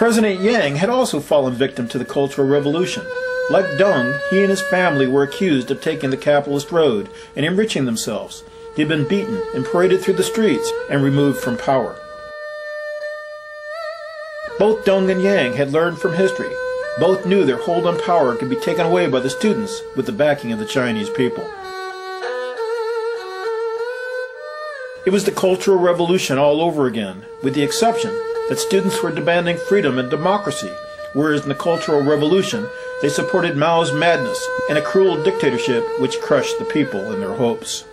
President Yang had also fallen victim to the Cultural Revolution. Like Deng, he and his family were accused of taking the capitalist road and enriching themselves. They had been beaten and paraded through the streets and removed from power. Both Deng and Yang had learned from history. Both knew their hold on power could be taken away by the students with the backing of the Chinese people. It was the Cultural Revolution all over again, with the exception that students were demanding freedom and democracy, whereas in the Cultural Revolution they supported Mao's madness and a cruel dictatorship which crushed the people in their hopes.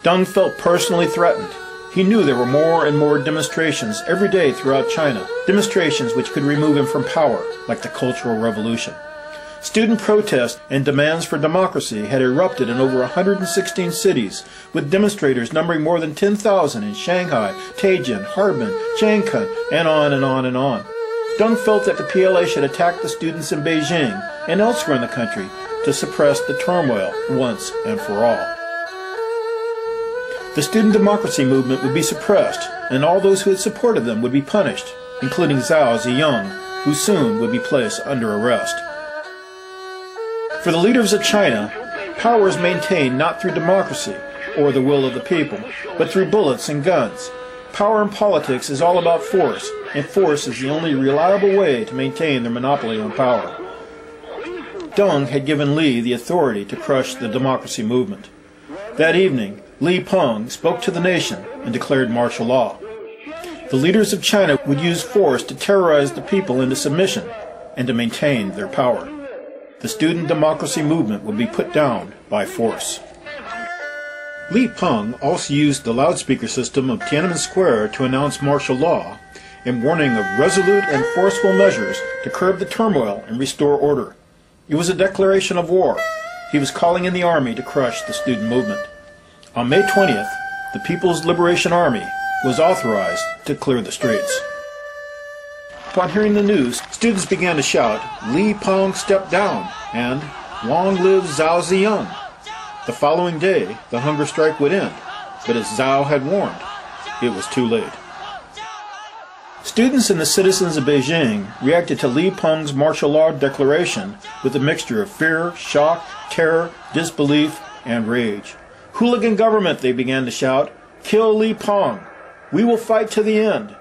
Deng felt personally threatened. He knew there were more and more demonstrations every day throughout China, demonstrations which could remove him from power, like the Cultural Revolution. Student protests and demands for democracy had erupted in over 116 cities, with demonstrators numbering more than 10,000 in Shanghai, Tianjin, Harbin, Changchun, and on and on and on. Deng felt that the PLA should attack the students in Beijing and elsewhere in the country to suppress the turmoil once and for all. The student democracy movement would be suppressed, and all those who had supported them would be punished, including Zhao Ziyang, who soon would be placed under arrest. For the leaders of China, power is maintained not through democracy or the will of the people, but through bullets and guns. Power in politics is all about force, and force is the only reliable way to maintain their monopoly on power. Deng had given Li the authority to crush the democracy movement. That evening, Li Peng spoke to the nation and declared martial law. The leaders of China would use force to terrorize the people into submission and to maintain their power. The student democracy movement would be put down by force. Li Peng also used the loudspeaker system of Tiananmen Square to announce martial law and warning of resolute and forceful measures to curb the turmoil and restore order. It was a declaration of war. He was calling in the army to crush the student movement. On May 20th, the People's Liberation Army was authorized to clear the streets. Upon hearing the news, students began to shout, "Li Peng step down," and "Long live Zhao Ziyang." The following day, the hunger strike would end, but as Zhao had warned, it was too late. Students and the citizens of Beijing reacted to Li Peng's martial law declaration with a mixture of fear, shock, terror, disbelief, and rage. "Hooligan government," they began to shout. "Kill Li Peng. We will fight to the end."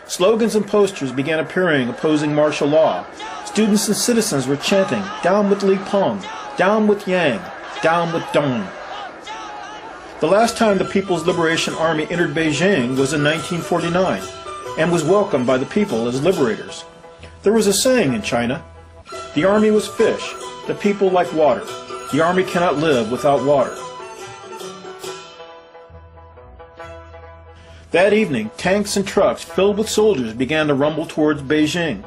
Slogans and posters began appearing opposing martial law. Students and citizens were chanting, "Down with Li Peng, down with Yang, down with Deng." The last time the People's Liberation Army entered Beijing was in 1949 and was welcomed by the people as liberators. There was a saying in China, "The army was fish, the people like water. The army cannot live without water." That evening, tanks and trucks filled with soldiers began to rumble towards Beijing.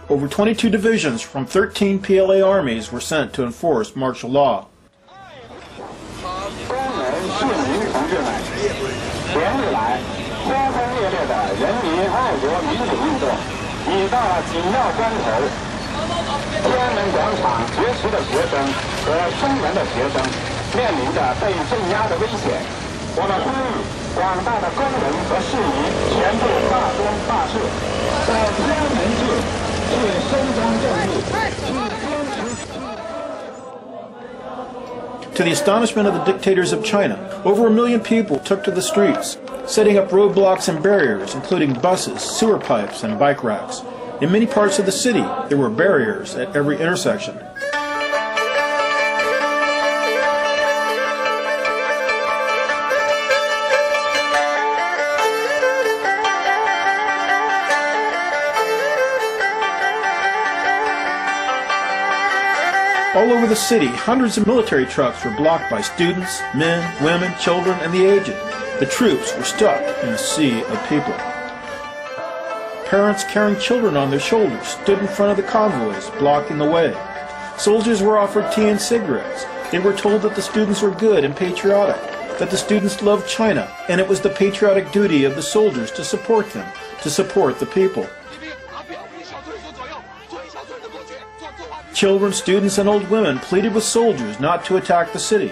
Over 22 divisions from 13 PLA armies were sent to enforce martial law. To the astonishment of the dictators of China, over 1 million people took to the streets, setting up roadblocks and barriers, including buses, sewer pipes, and bike racks. In many parts of the city, there were barriers at every intersection. All over the city, hundreds of military trucks were blocked by students, men, women, children, and the aged. The troops were stuck in a sea of people. Parents carrying children on their shoulders stood in front of the convoys, blocking the way. Soldiers were offered tea and cigarettes. They were told that the students were good and patriotic, that the students loved China, and it was the patriotic duty of the soldiers to support them, to support the people. Children, students, and old women pleaded with soldiers not to attack the city.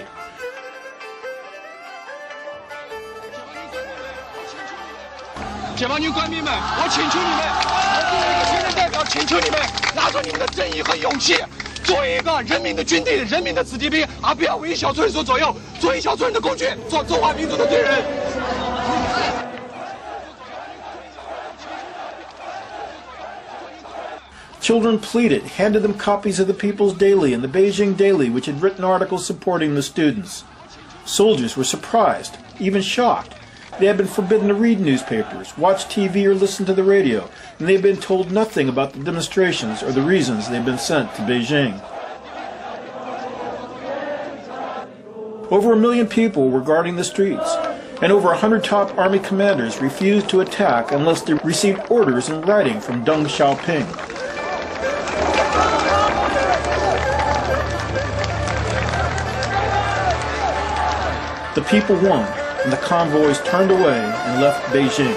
解放军官兵们，我请求你们，我作为一个学生代表，请求你们拿出你们的正义和勇气，做一个人民的军队、人民的子弟兵，而不要为小撮人所左右，做一小撮人的工具，做中华民族的罪人。Children pleaded, handed them copies of the People's Daily and the Beijing Daily, which had written articles supporting the students. Soldiers were surprised, even shocked. They had been forbidden to read newspapers, watch TV, or listen to the radio, and they had been told nothing about the demonstrations or the reasons they had been sent to Beijing. Over 1 million people were guarding the streets, and over 100 top army commanders refused to attack unless they received orders in writing from Deng Xiaoping. The people won, and the convoys turned away and left Beijing.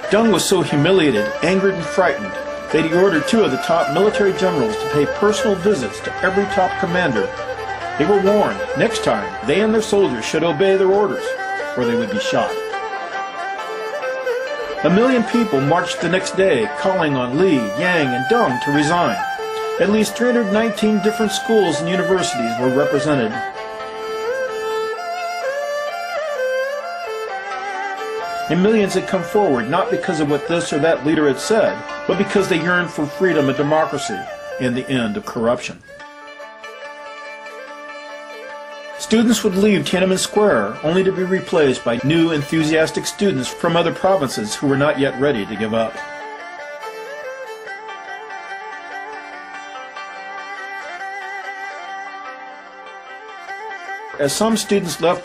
Deng was so humiliated, angered, and frightened that he ordered 2 of the top military generals to pay personal visits to every top commander. They were warned, next time, they and their soldiers should obey their orders, or they would be shot. 1 million people marched the next day, calling on Li, Yang, and Deng to resign. At least 319 different schools and universities were represented. And millions had come forward not because of what this or that leader had said, but because they yearned for freedom and democracy and the end of corruption. Students would leave Tiananmen Square only to be replaced by new enthusiastic students from other provinces who were not yet ready to give up. As some students left